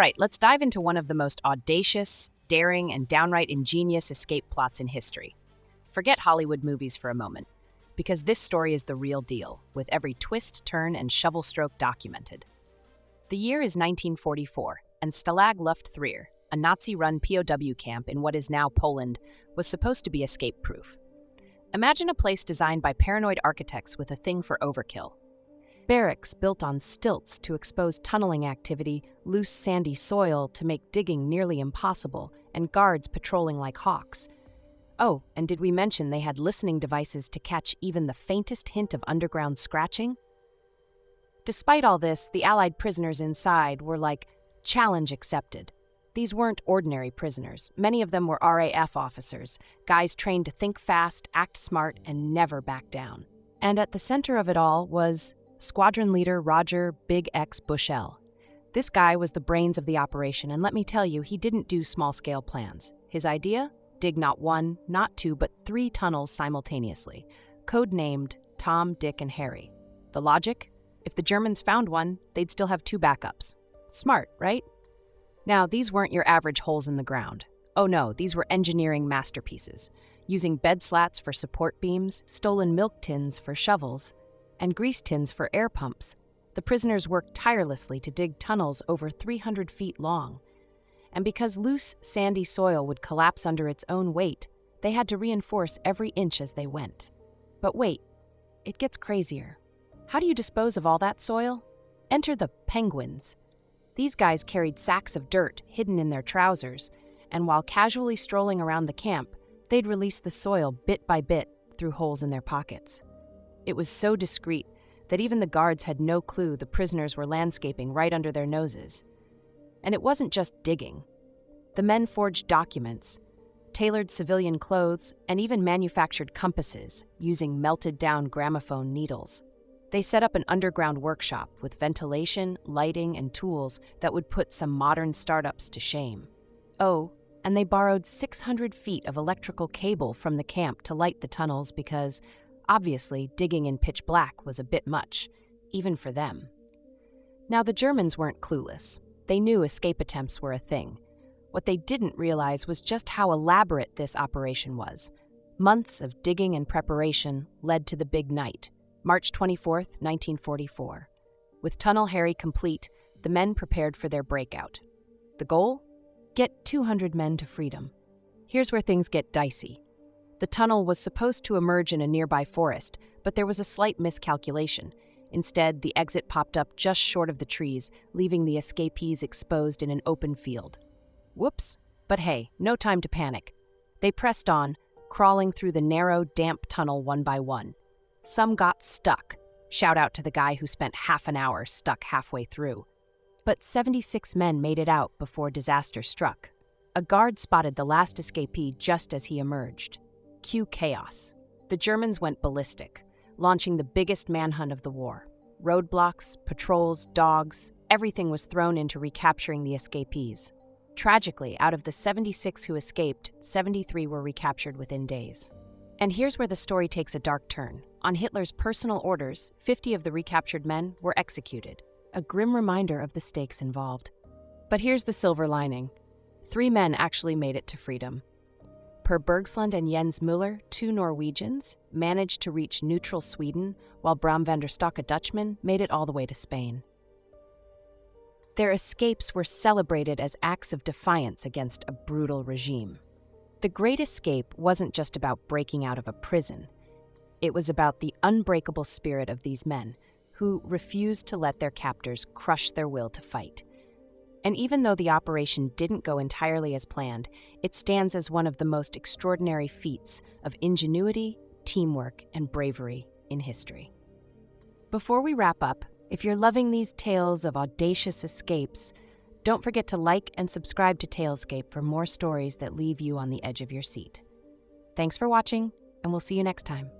right, let's dive into one of the most audacious, daring, and downright ingenious escape plots in history. Forget Hollywood movies for a moment, because this story is the real deal, with every twist, turn, and shovel stroke documented. The year is 1944, and Stalag Luft III, a Nazi-run POW camp in what is now Poland, was supposed to be escape-proof. Imagine a place designed by paranoid architects with a thing for overkill. Barracks built on stilts to expose tunneling activity, loose sandy soil to make digging nearly impossible, and guards patrolling like hawks. Oh, and did we mention they had listening devices to catch even the faintest hint of underground scratching? Despite all this, the Allied prisoners inside were like, challenge accepted. These weren't ordinary prisoners. Many of them were RAF officers, guys trained to think fast, act smart, and never back down. And at the center of it all was Squadron Leader Roger Big X Bushell. This guy was the brains of the operation, and let me tell you, he didn't do small-scale plans. His idea? Dig not one, not two, but 3 tunnels simultaneously, code-named Tom, Dick, and Harry. The logic? If the Germans found one, they'd still have 2 backups. Smart, right? Now, these weren't your average holes in the ground. Oh no, these were engineering masterpieces, using bed slats for support beams, stolen milk tins for shovels, and grease tins for air pumps. The prisoners worked tirelessly to dig tunnels over 300 feet long. And because loose, sandy soil would collapse under its own weight, they had to reinforce every inch as they went. But wait, it gets crazier. How do you dispose of all that soil? Enter the penguins. These guys carried sacks of dirt hidden in their trousers, and while casually strolling around the camp, they'd release the soil bit by bit through holes in their pockets. It was so discreet that even the guards had no clue the prisoners were landscaping right under their noses. And it wasn't just digging. The men forged documents, tailored civilian clothes, and even manufactured compasses using melted-down gramophone needles. They set up an underground workshop with ventilation, lighting, and tools that would put some modern startups to shame. Oh, and they borrowed 600 feet of electrical cable from the camp to light the tunnels because, obviously, digging in pitch black was a bit much, even for them. Now, the Germans weren't clueless. They knew escape attempts were a thing. What they didn't realize was just how elaborate this operation was. Months of digging and preparation led to the big night, March 24th, 1944. With Tunnel Harry complete, the men prepared for their breakout. The goal? Get 200 men to freedom. Here's where things get dicey. The tunnel was supposed to emerge in a nearby forest, but there was a slight miscalculation. Instead, the exit popped up just short of the trees, leaving the escapees exposed in an open field. Whoops. But hey, no time to panic. They pressed on, crawling through the narrow, damp tunnel one by one. Some got stuck. Shout out to the guy who spent half an hour stuck halfway through. But 76 men made it out before disaster struck. A guard spotted the last escapee just as he emerged. Cue chaos. The Germans went ballistic, launching the biggest manhunt of the war. Roadblocks, patrols, dogs, everything was thrown into recapturing the escapees. Tragically, out of the 76 who escaped, 73 were recaptured within days. And here's where the story takes a dark turn. On Hitler's personal orders, 50 of the recaptured men were executed, a grim reminder of the stakes involved. But here's the silver lining. 3 men actually made it to freedom. Per Bergslund and Jens Müller, 2 Norwegians, managed to reach neutral Sweden, while Bram van der Stok, a Dutchman, made it all the way to Spain. Their escapes were celebrated as acts of defiance against a brutal regime. The Great Escape wasn't just about breaking out of a prison. It was about the unbreakable spirit of these men, who refused to let their captors crush their will to fight. And even though the operation didn't go entirely as planned, it stands as one of the most extraordinary feats of ingenuity, teamwork, and bravery in history. Before we wrap up, if you're loving these tales of audacious escapes, don't forget to like and subscribe to Talescape for more stories that leave you on the edge of your seat. Thanks for watching, and we'll see you next time.